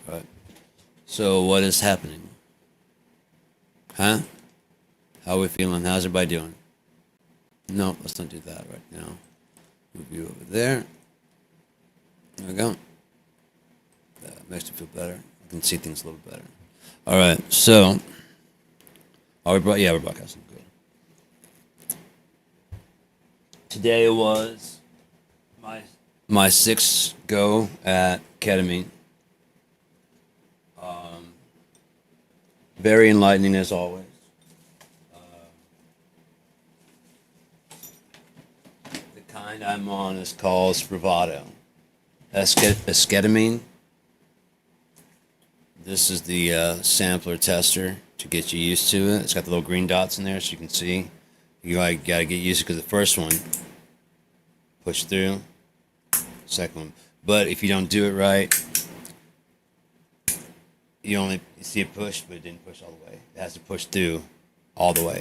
Right. So what is happening? Huh? How are we feeling? How's everybody doing? No, let's not do that right now. Move you over there. There we go. That makes me feel better. I can see things a little better. All right. So, yeah, we're broadcasting. Good. Today was my sixth go at ketamine. Very enlightening as always. The kind I'm on is called Spravato. Esketamine. This is the sampler tester to get you used to it. It's got the little green dots in there so you can see. You gotta get used to it because the first one, push through. Second one. But if you don't do it right, you only see it push, but it didn't push all the way. It has to push through all the way.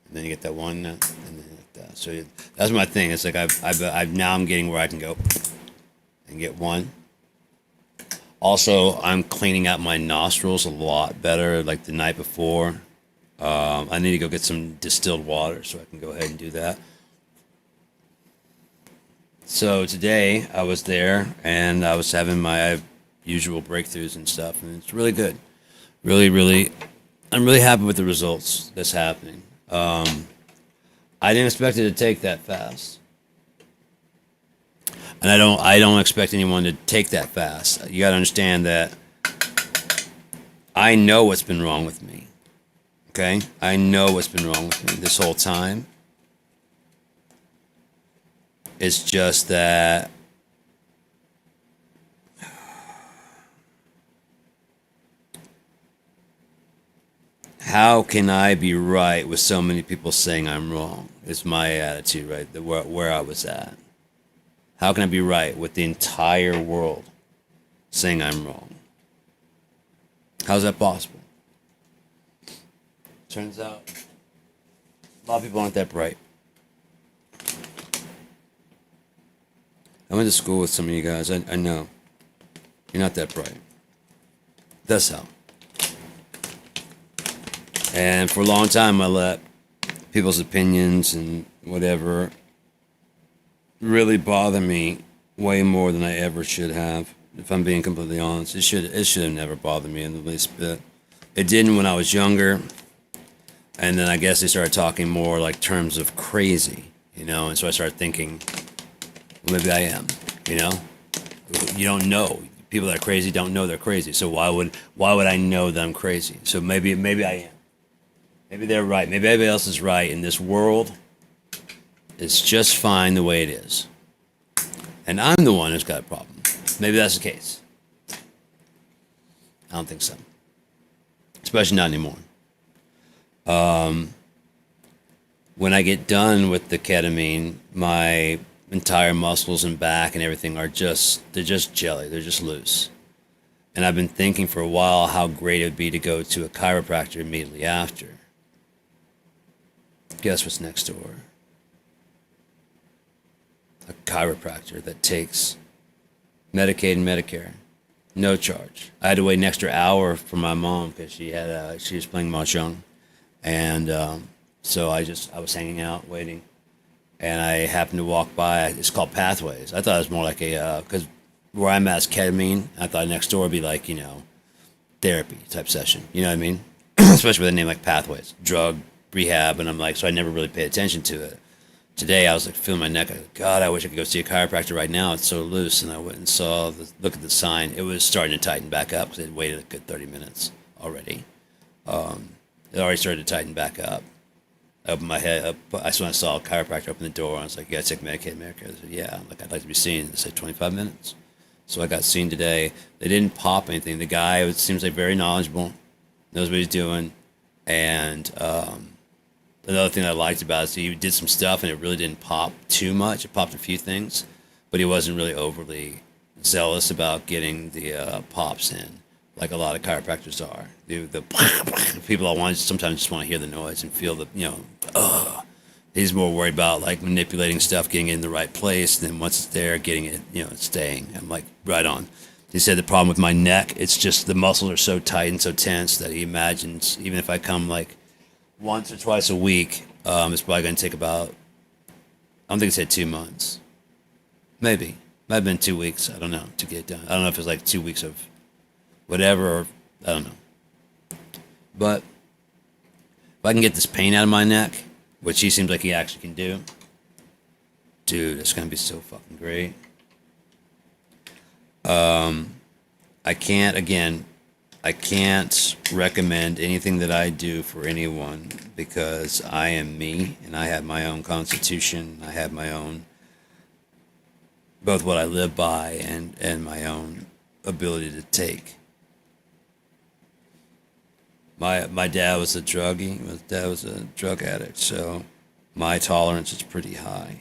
And then you get that one, and then like that. So that's my thing. It's like now I'm getting where I can go and get one. Also, I'm cleaning out my nostrils a lot better. Like the night before, I need to go get some distilled water so I can go ahead and do that. So today I was there and I was having my usual breakthroughs and stuff, and it's really good. Really, I'm really happy with the results that's happening. I didn't expect it to take that fast. And I don't expect anyone to take that fast. You got to understand that I know what's been wrong with me. Okay? I know what's been wrong with me this whole time. It's just that how can I be right with so many people saying I'm wrong? Is my attitude, right? Where I was at. How can I be right with the entire world saying I'm wrong? How's that possible? Turns out a lot of people aren't that bright. I went to school with some of you guys. I know. You're not that bright. That's how. And for a long time, I let people's opinions and whatever really bother me way more than I ever should have. If I'm being completely honest, it should have never bothered me in the least bit. It didn't when I was younger, and then I guess they started talking more like terms of crazy, and so I started thinking, well, maybe I am, You don't know. People that are crazy don't know they're crazy. So why would I know that I'm crazy? So maybe I am. Maybe they're right. Maybe everybody else is right. In this world, it's just fine the way it is. And I'm the one who's got a problem. Maybe that's the case. I don't think so. Especially not anymore. When I get done with the ketamine, my entire muscles and back and everything they're just jelly. They're just loose. And I've been thinking for a while how great it would be to go to a chiropractor immediately after. Guess what's next door? A chiropractor that takes Medicaid and Medicare, no charge. I had to wait an extra hour for my mom because she was playing mahjong, and so I was hanging out waiting, and I happened to walk by. It's called Pathways. I thought it was more like because where I'm at is ketamine. I thought next door would be like therapy type session. You know what I mean? Especially with a name like Pathways, drug rehab, and I'm like, so I never really paid attention to it. Today I was like feeling my neck. I go, God, I wish I could go see a chiropractor right now. It's so loose. And I went and look at the sign. It was starting to tighten back up because it had waited a good 30 minutes already. It already started to tighten back up. I opened my head up. I saw a chiropractor open the door. And I was like, you got to take Medicaid, Medicare. I said, yeah. I'd like to be seen. They said 25 minutes. So I got seen today. They didn't pop anything. The guy seems like very knowledgeable, knows what he's doing. And another thing I liked about it is he did some stuff and it really didn't pop too much. It popped a few things, but he wasn't really overly zealous about getting the pops in, like a lot of chiropractors are. The people I want sometimes just want to hear the noise and feel He's more worried about like manipulating stuff, getting it in the right place, and then once it's there, getting it, staying. I'm like, right on. He said the problem with my neck, it's just the muscles are so tight and so tense that he imagines even if I come like once or twice a week, it's probably going to take about, I don't think it said 2 months. Maybe. Might have been 2 weeks. I don't know, to get it done. I don't know if it's like 2 weeks of whatever, or I don't know. But if I can get this pain out of my neck, which he seems like he actually can do, dude, it's going to be so fucking great. I can't recommend anything that I do for anyone because I am me and I have my own constitution. I have my own, both what I live by and my own ability to take. My dad was a druggie. My dad was a drug addict, so my tolerance is pretty high.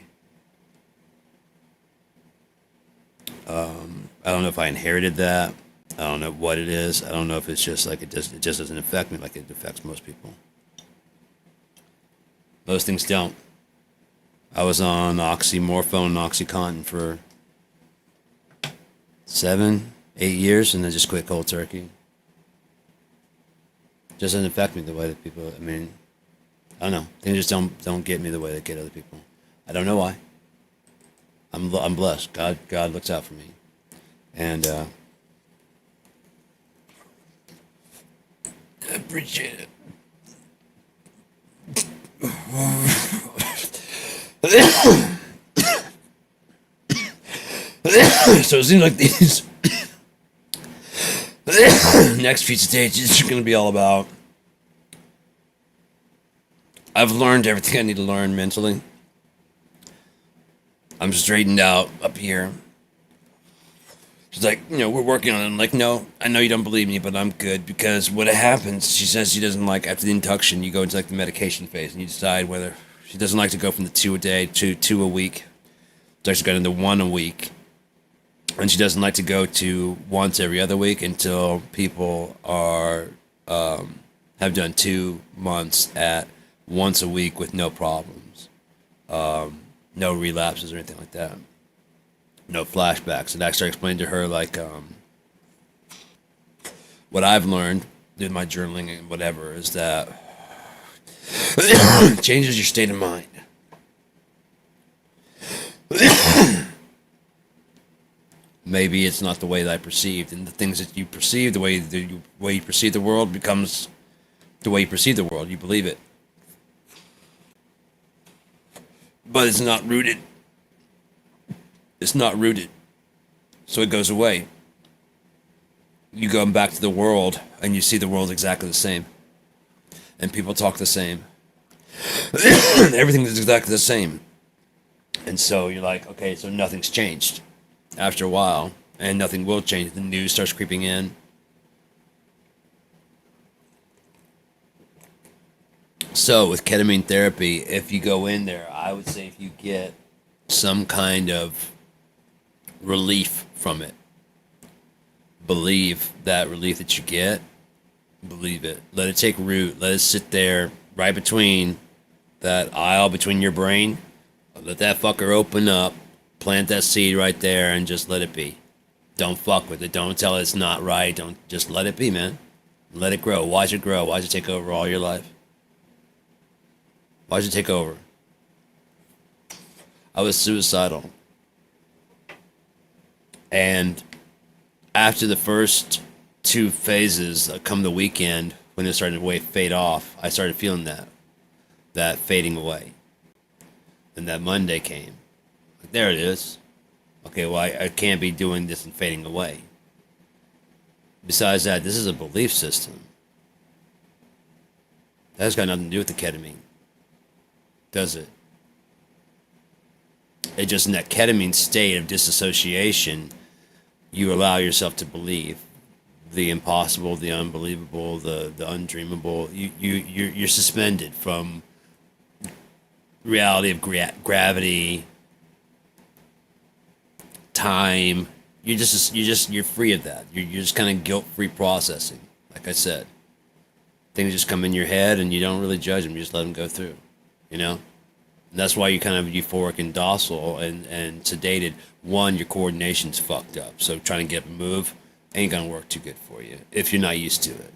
I don't know if I inherited that. I don't know what it is. I don't know if it's just like it just doesn't affect me like it affects most people. Most things don't. I was on oxymorphone and OxyContin for 7, 8 years, and then just quit cold turkey. Just doesn't affect me the way that people. I mean, I don't know. Things just don't get me the way they get other people. I don't know why. I'm blessed. God looks out for me, and I appreciate it. So it seems like these next few stages are going to be all about. I've learned everything I need to learn mentally. I'm straightened out up here. She's like, we're working on it. I'm like, no, I know you don't believe me, but I'm good because what happens, she says she doesn't like, after the induction, you go into like the medication phase and you decide whether she doesn't like to go from the 2 a day to 2 a week. It's actually got into 1 a week. And she doesn't like to go to once every other week until people are, have done 2 months at once a week with no problems. No relapses or anything like that. No flashbacks. And actually I explained to her like what I've learned through my journaling and whatever is that changes your state of mind. Maybe it's not the way that I perceived, and the things that you perceive, the way you perceive the world becomes the way you perceive the world. You believe it. But it's not rooted. It's not rooted. So it goes away. You go back to the world and you see the world exactly the same. And people talk the same. Everything is exactly the same. And so you're like, okay, so nothing's changed after a while. And nothing will change. The news starts creeping in. So with ketamine therapy, if you go in there, I would say if you get some kind of relief from it, believe that relief that you get, believe it. Let it take root. Let it sit there right between that aisle between your brain. Let that fucker open up, plant that seed right there, and just let it be. Don't fuck with it. Don't tell it it's not right. Don't, just let it be, man. Let it grow. Watch it grow. Watch it take over all your life. Why'd you take over? I was suicidal. And after the first 2 phases, come the weekend, when it started to fade off, I started feeling that fading away. And that Monday came. There it is. Okay, well, I can't be doing this and fading away. Besides that, this is a belief system. That's got nothing to do with the ketamine. Does it? It just, in that ketamine state of disassociation, you allow yourself to believe the impossible, the unbelievable, the undreamable. You're suspended from reality of gravity, time. You're free of that. You're just kind of guilt-free processing. Like I said, things just come in your head and you don't really judge them. You just let them go through. And that's why you're kind of euphoric and docile and sedated. One, your coordination's fucked up. So trying to get up and move, ain't gonna work too good for you if you're not used to it.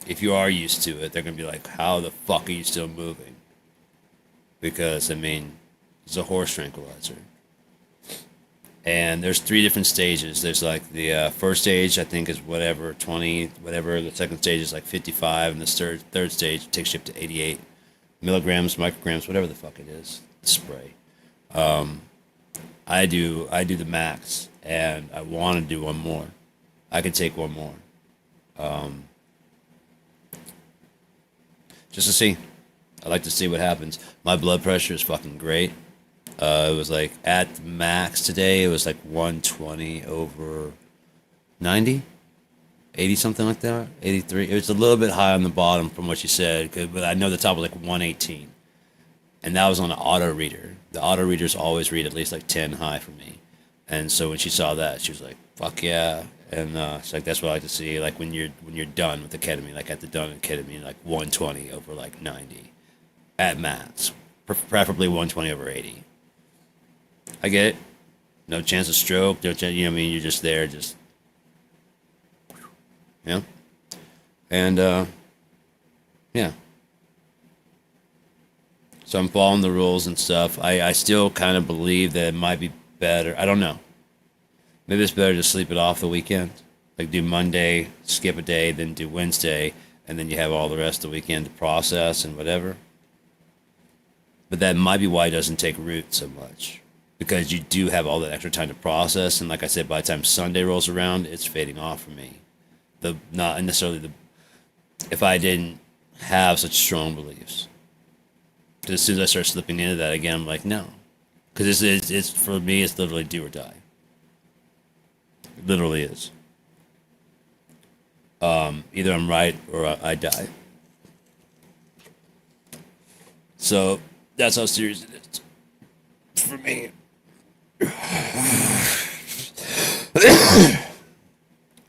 If you are used to it, they're gonna be like, "How the fuck are you still moving?" Because I mean, it's a horse tranquilizer, and there's three different stages. There's like the first stage, I think, is whatever 20, whatever. The second stage is like 55, and the third stage takes you up to 88 milligrams, micrograms, whatever the fuck it is. The spray. I do the max, and I want to do one more. I could take one more, just to see. I like to see what happens. My blood pressure is fucking great. It was like at the max today. It was like 120 over 90, 80 something like that. 83. It was a little bit high on the bottom from what you said, but I know the top was like 118, and that was on an auto reader. The auto readers always read at least like 10 high for me, and so when she saw that, she was like, "Fuck yeah!" And it's like that's what I like to see. Like when you're done with the ketamine, like at the done with ketamine, like 120 over like 90 at max, preferably 120 over 80. I get it. No chance of stroke. No chance. You know what I mean? You're just there, just you know. And yeah. So I'm following the rules and stuff. I still kind of believe that it might be better. I don't know. Maybe it's better to sleep it off the weekend. Like do Monday, skip a day, then do Wednesday, and then you have all the rest of the weekend to process and whatever. But that might be why it doesn't take root so much. Because you do have all that extra time to process, and like I said, by the time Sunday rolls around, it's fading off for me. Not necessarily the if I didn't have such strong beliefs. Because as soon as I start slipping into that again, I'm like, no. Because it's for me, it's literally do or die. It literally is. Either I'm right or I die. So that's how serious it is for me.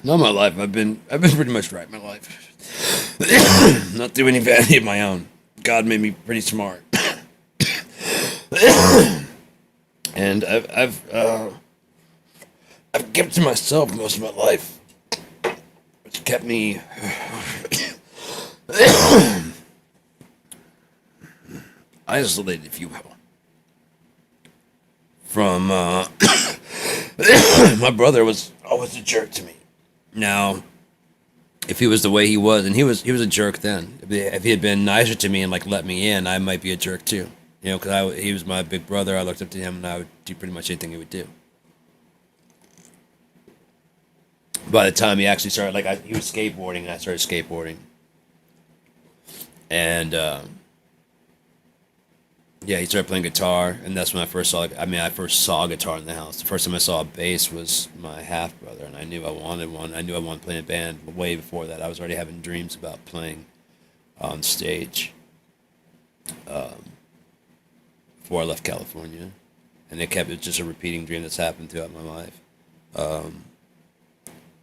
Not my life. I've been pretty much right my life. Not through any vanity of my own. God made me pretty smart. And I've kept to myself most of my life, which kept me isolated, if you will, from my brother was always a jerk to me. Now, if he was the way he was, and he was a jerk then. If he had been nicer to me and like let me in, I might be a jerk too. You know, because he was my big brother. I looked up to him, and I would do pretty much anything he would do. By the time he actually started, he was skateboarding, and I started skateboarding. And yeah, he started playing guitar, and that's when I first saw. I first saw a guitar in the house. The first time I saw a bass was my half brother, and I knew I wanted one. I knew I wanted to play in a band. But way before that, I was already having dreams about playing on stage. Before I left California, and it's just a repeating dream that's happened throughout my life.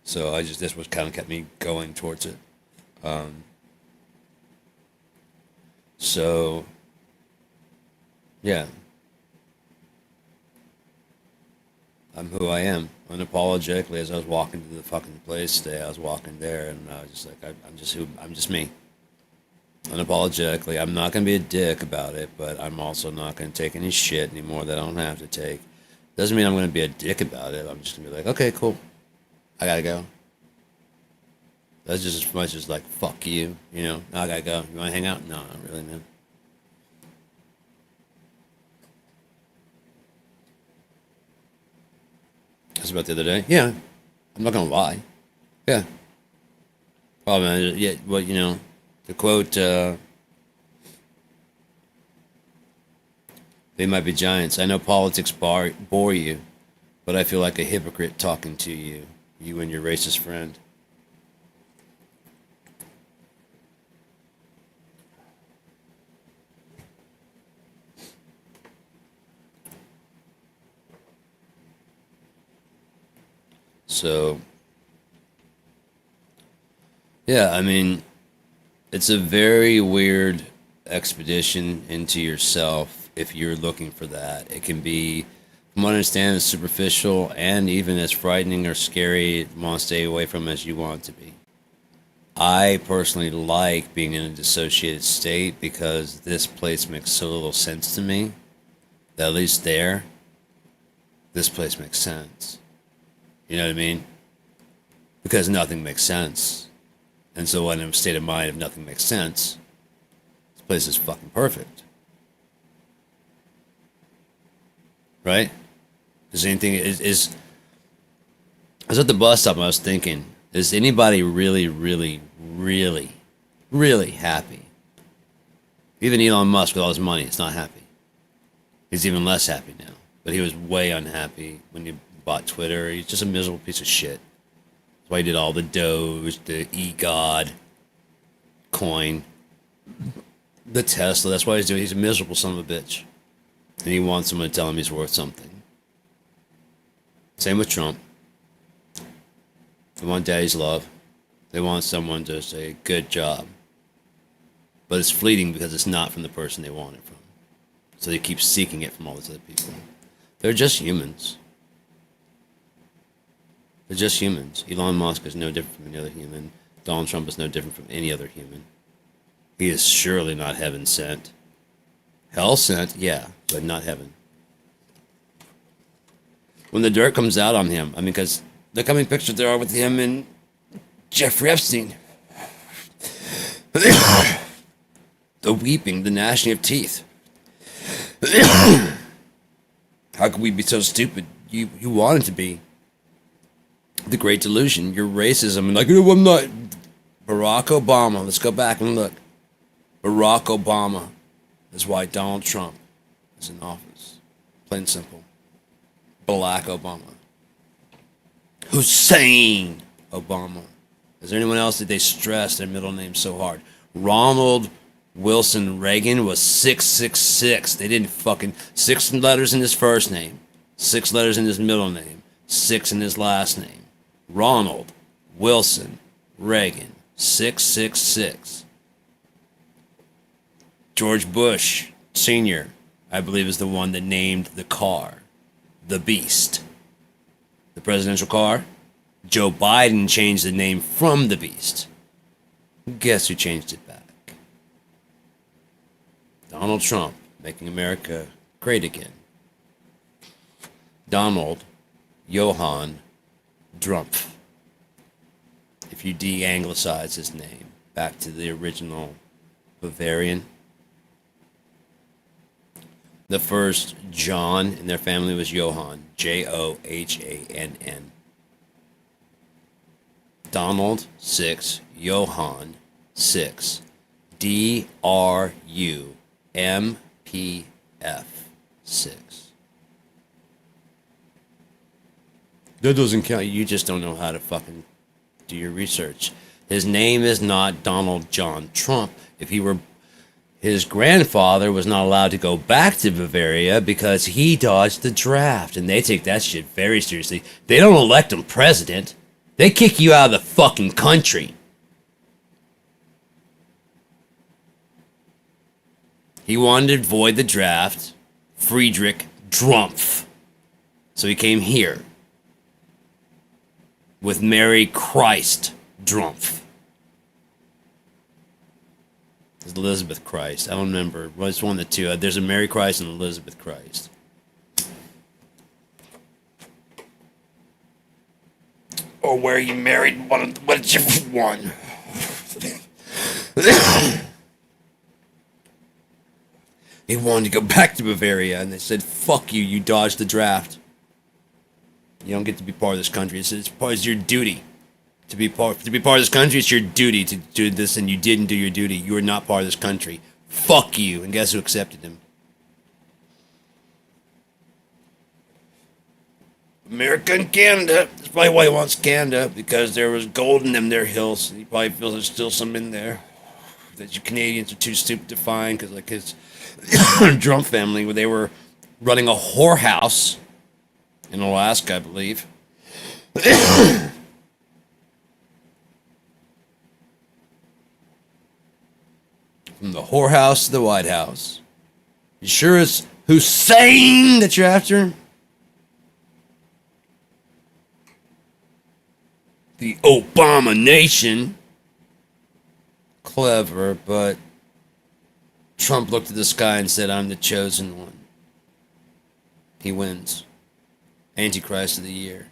So this was kind of kept me going towards it. So yeah, I'm who I am unapologetically. As I was walking to the fucking place today, I was walking there, and I was just like, I'm just me. Unapologetically, I'm not gonna be a dick about it, but I'm also not gonna take any shit anymore that I don't have to take. Doesn't mean I'm gonna be a dick about it. I'm just gonna be like, okay, cool, I gotta go. That's just as much as like, fuck you, you know. I gotta go. You wanna hang out? No, not really, man. That's about the other day. Yeah, I'm not gonna lie. Yeah. Oh man, yeah. Well, you know, the quote. They might be giants. I know politics bore you, but I feel like a hypocrite talking to you, you and your racist friend. So, yeah, I mean, it's a very weird expedition into yourself if you're looking for that. It can be From what I understand, it's superficial and even as frightening or scary, want to stay away from as you want it to be. I personally like being in a dissociated state because this place makes so little sense to me that at least there, this place makes sense. You know what I mean? Because nothing makes sense. And so when I'm in a state of mind if nothing makes sense, this place is fucking perfect. Right? Is anything I was at the bus stop and I was thinking, is anybody really, really, really, really happy? Even Elon Musk with all his money is not happy. He's even less happy now. But he was way unhappy when he bought Twitter. He's just a miserable piece of shit. That's why he did all the Doge, the E-God coin, the Tesla. That's why he's doing. He's a miserable son of a bitch. And he wants someone to tell him he's worth something. Same with Trump. They want daddy's love. They want someone to say, good job. But it's fleeting because it's not from the person they want it from. So they keep seeking it from all these other people. They're just humans. They're just humans. Elon Musk is no different from any other human. Donald Trump is no different from any other human. He is surely not heaven sent. Hell sent, yeah, but not heaven. When the dirt comes out on him, I mean, because look how many pictures there are with him and Jeffrey Epstein. The weeping, the gnashing of teeth. How could we be so stupid? You wanted to be. The great delusion, your racism, and like, no, I'm not. Barack Obama, let's go back and look. Barack Obama is why Donald Trump is in office. Plain and simple. Barack Obama. Hussein Obama. Is there anyone else that they stress their middle name so hard? Ronald Wilson Reagan was 666. They didn't fucking 6 letters in his first name, 6 letters in his middle name, 6 in his last name. Ronald Wilson Reagan, 666. George Bush Sr., I believe, is the one that named the car the Beast. The presidential car. Joe Biden changed the name from the Beast. Guess who changed it back? Donald Trump, making America great again. Donald Johann Drumpf. If you de-anglicize his name back to the original Bavarian. The first John in their family was Johann, Johhann. Donald 6, Johann 6, DRUMPF 6. That doesn't count. You just don't know how to fucking do your research. His name is not Donald John Trump. If he were, his grandfather was not allowed to go back to Bavaria because he dodged the draft, and they take that shit very seriously. They don't elect him president. They kick you out of the fucking country. He wanted to avoid the draft. Friedrich Drumpf. So he came here with Mary Christ Drumpf. It's Elizabeth Christ. I don't remember. Well, it's one of the two. There's a Mary Christ and Elizabeth Christ. Or where you married one? Whichever one. He wanted to go back to Bavaria, and they said, "Fuck you! You dodged the draft. You don't get to be part of this country. It's part of your duty to be part of this country. It's your duty to do this, and you didn't do your duty. You are not part of this country. Fuck you!" And guess who accepted him? America and Canada. That's probably why he wants Canada, because there was gold in them there hills. He probably feels there's still some in there that you Canadians are too stupid to find, because like his Trump family, where they were running a whorehouse in Alaska, I believe. From the whorehouse to the White House. You sure it's Hussein that you're after? the Obama nation. Clever, but Trump looked at the sky and said, I'm the chosen one. He wins. Antichrist of the year.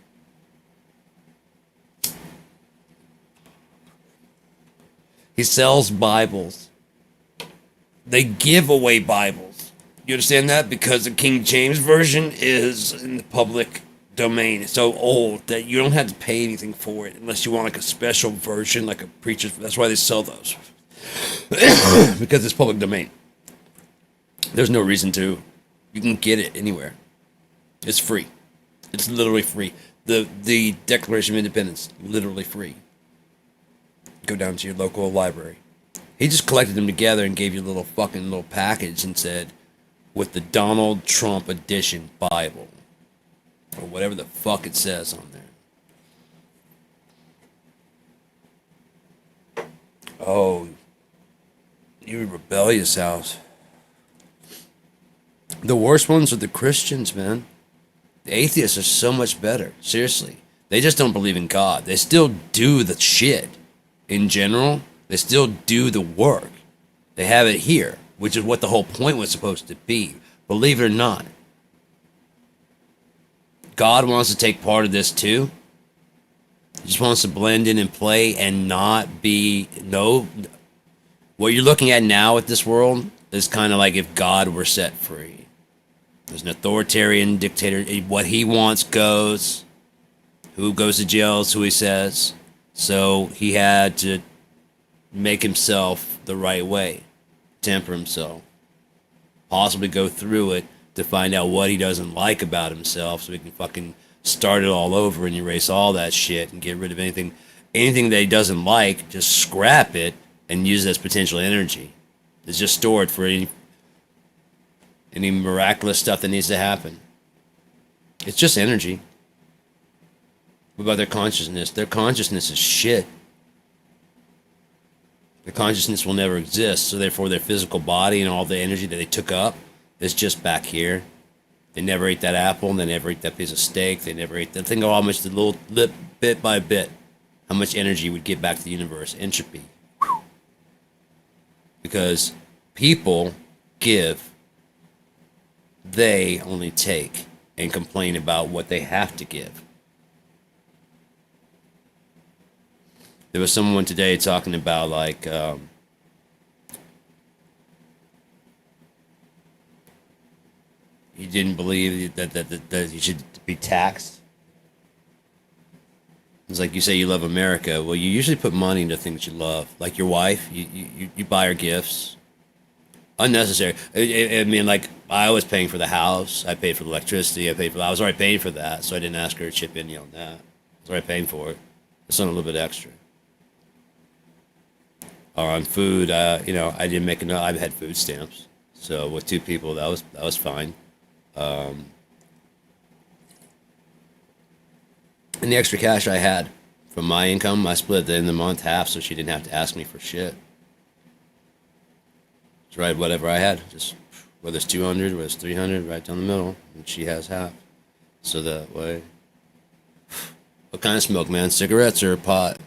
He sells Bibles. They give away Bibles. You understand that? Because the King James Version is in the public domain. It's so old that you don't have to pay anything for it unless you want like a special version, like a preacher's. That's why they sell those. Because it's public domain. There's no reason to. You can get it anywhere. It's free. It's literally free. The Declaration of Independence, literally free. Go down to your local library. He just collected them together and gave you a little package and said, with the Donald Trump edition Bible, or whatever the fuck it says on there. Oh, you rebellious house. The worst ones are the Christians, man. The atheists are so much better. Seriously. They just don't believe in God. They still do the shit. In general, they still do the work. They have it here, which is what the whole point was supposed to be. Believe it or not. God wants to take part of this too. He just wants to blend in and play and not be... No. What you're looking at now with this world is kind of like if God were set free. There's an authoritarian dictator. What he wants goes. Who goes to jail is who he says. So he had to make himself the right way. Temper himself. Possibly go through it to find out what he doesn't like about himself so he can fucking start it all over and erase all that shit and get rid of anything that he doesn't like, just scrap it and use it as potential energy. It's just stored for any miraculous stuff that needs to happen. It's just energy. What about their consciousness? Their consciousness is shit. Their consciousness will never exist, so therefore their physical body and all the energy that they took up is just back here. They never ate that apple, and they never ate that piece of steak, they never ate that. Think of how much the little bit by bit, how much energy would get back to the universe. Entropy. Because people give, they only take and complain about what they have to give. There was someone today talking about like he didn't believe that you should be taxed. It's like you say you love America. Well, you usually put money into things you love, like your wife. You buy her gifts. Unnecessary. I mean, like I was paying for the house. I paid for the electricity. I was already paying for that, so I didn't ask her to chip in on that. I was already paying for it. It's on a little bit extra. Or on food, I didn't make enough. I had food stamps, so with two people, that was fine. And the extra cash I had from my income, I split at the end of the month half, so she didn't have to ask me for shit. Just write whatever I had, just whether it's 200, whether it's 300, right down the middle, and she has half. So that way. What kind of smoke, man? Cigarettes or pot?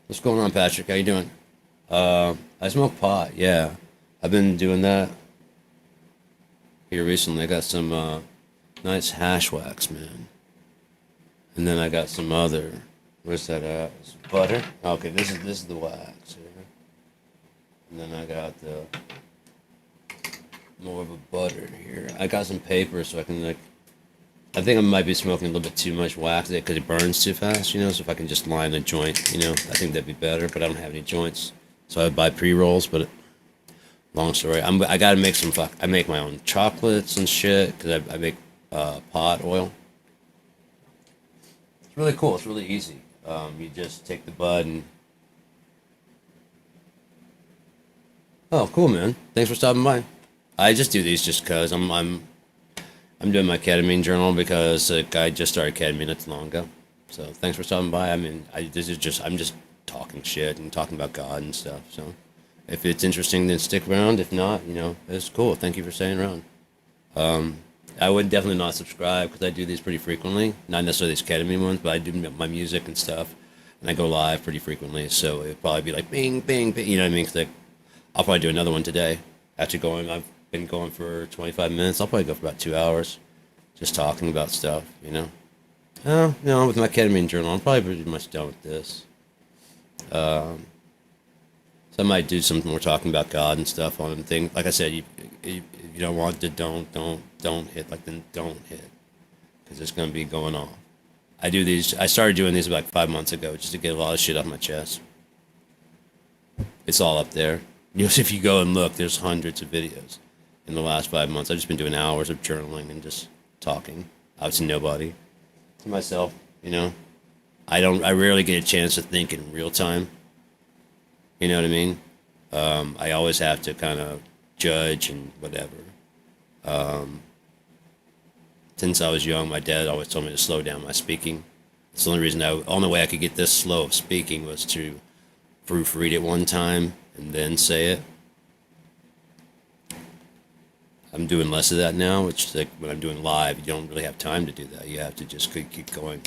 What's going on, Patrick? How you doing? I smoke pot, yeah. I've been doing that here recently. I got some nice hash wax, man. And then I got some other, where's that at? It's butter? Okay, this is the wax here. And then I got the more of a butter here. I got some paper so I can like, I think I might be smoking a little bit too much wax because it burns too fast, so if I can just line a joint, I think that'd be better, but I don't have any joints. So I would buy pre-rolls, but long story. I gotta make I make my own chocolates and shit, because I make pot oil. It's really cool, it's really easy. You just take the bud and... Oh, cool, man. Thanks for stopping by. I just do these just because I'm doing my ketamine journal because I just started ketamine not too long ago. So thanks for stopping by. I mean, I'm just talking shit and talking about God and stuff. So if it's interesting, then stick around. If not, it's cool. Thank you for staying around. I would definitely not subscribe because I do these pretty frequently. Not necessarily these ketamine ones, but I do my music and stuff, and I go live pretty frequently. So it'd probably be like bing, bing, bing. You know what I mean? 'Cause like, I'll probably do another one today. Actually, I've been going for 25 minutes. I'll probably go for about 2 hours, just talking about stuff. You know. Oh, with my ketamine journal, I'm probably pretty much done with this. So I might do some more talking about God and stuff on things. Like I said, you don't want to don't hit, like, then don't hit, because it's going to be going off. I started doing these like 5 months ago just to get a lot of shit off my chest. It's all up there. If you go and look, there's hundreds of videos in the last 5 months. I've just been doing hours of journaling and just talking out to nobody, to myself. I rarely get a chance to think in real time. You know what I mean? I always have to kind of judge and whatever. Since I was young, my dad always told me to slow down my speaking. It's the only way I could get this slow of speaking was to proofread it one time and then say it. I'm doing less of that now, which, like, when I'm doing live, you don't really have time to do that. You have to just keep going,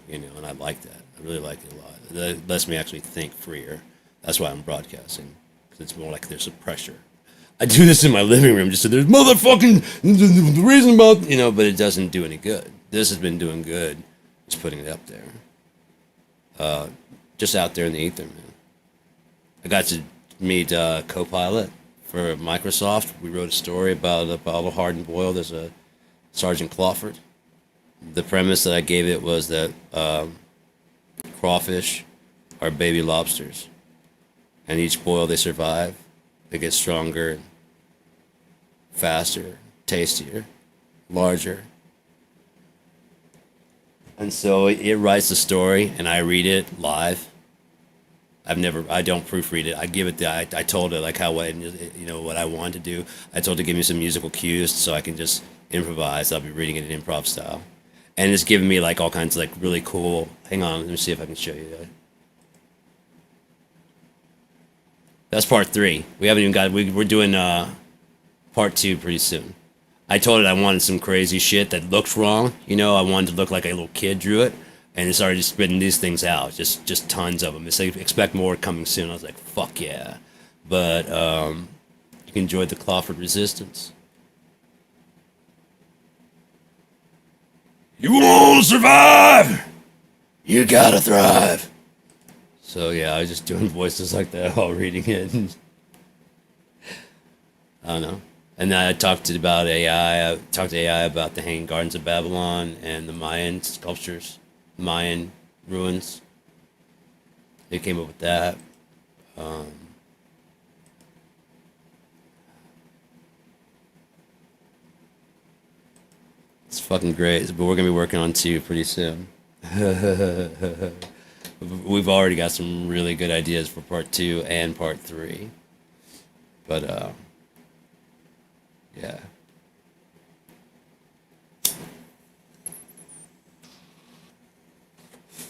and I like that. I really like it a lot. That lets me actually think freer. That's why I'm broadcasting, because it's more like there's a pressure. I do this in my living room, just so there's motherfucking the reason about, but it doesn't do any good. This has been doing good, just putting it up there. Just out there in the ether, man. I got to meet Copilot for Microsoft. We wrote a story about a bottle of Hard and Boiled as a Sergeant Clawford. The premise that I gave it was that crawfish are baby lobsters. And each boil they survive, they get stronger, faster, tastier, larger. And so it writes the story, and I read it live. I don't proofread it. I give it I told it like what I want to do. I told it to give me some musical cues so I can just improvise. I'll be reading it in improv style. And it's giving me like all kinds of like really cool, hang on, let me see if I can show you that. That's part 3. We haven't even we're doing part 2 pretty soon. I told it I wanted some crazy shit that looked wrong. I wanted to look like a little kid drew it. And it started just spitting these things out, just tons of them. It's like, expect more coming soon. I was like, fuck yeah. But you can enjoy the Clawford resistance. You want to survive? You gotta thrive. So yeah, I was just doing voices like that while reading it. I don't know. And then I talked to AI. I talked to AI about the Hanging Gardens of Babylon and the Mayan sculptures, Mayan ruins. They came up with that. It's fucking great, but we're gonna be working on 2 pretty soon. We've already got some really good ideas for part 2 and part 3. But yeah.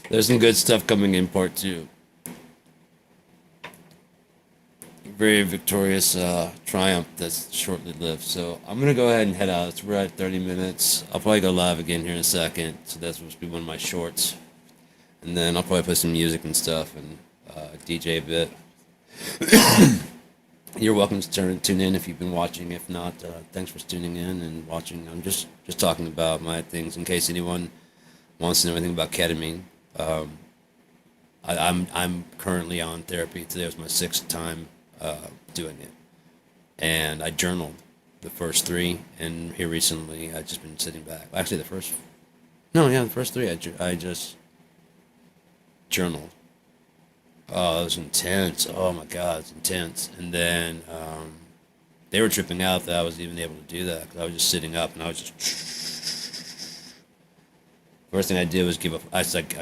There's some good stuff coming in part 2. Very victorious triumph that's shortly lived. So I'm going to go ahead and head out. We're at 30 minutes. I'll probably go live again here in a second. So that's supposed to be one of my shorts. And then I'll probably put some music and stuff and DJ a bit. You're welcome to tune in if you've been watching. If not, thanks for tuning in and watching. I'm just talking about my things in case anyone wants to know anything about ketamine. I'm currently on therapy. Today was my 6th time doing it, and I journaled the first 3, and here recently I've just been sitting back. Actually, the first 3 I just journaled. Oh, it was intense. Oh my God, it's intense. And then they were tripping out that I was even able to do that because I was just sitting up and I was just. First thing I did was I was like,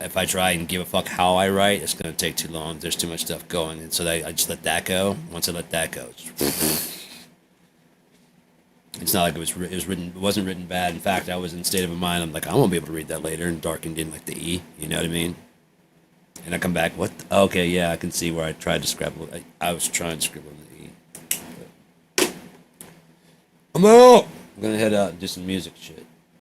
if I try and give a fuck how I write, it's gonna take too long. There's too much stuff going, and so I just let that go. Once I let that go, it's not like it was written. It wasn't written bad. In fact, I was in a state of mind. I'm like, I won't be able to read that later, and darkened in like the E. You know what I mean? And I come back. What? Okay, yeah, I can see where I tried to scribble. I was trying to scribble in the E. But I'm out. I'm gonna head out and do some music shit.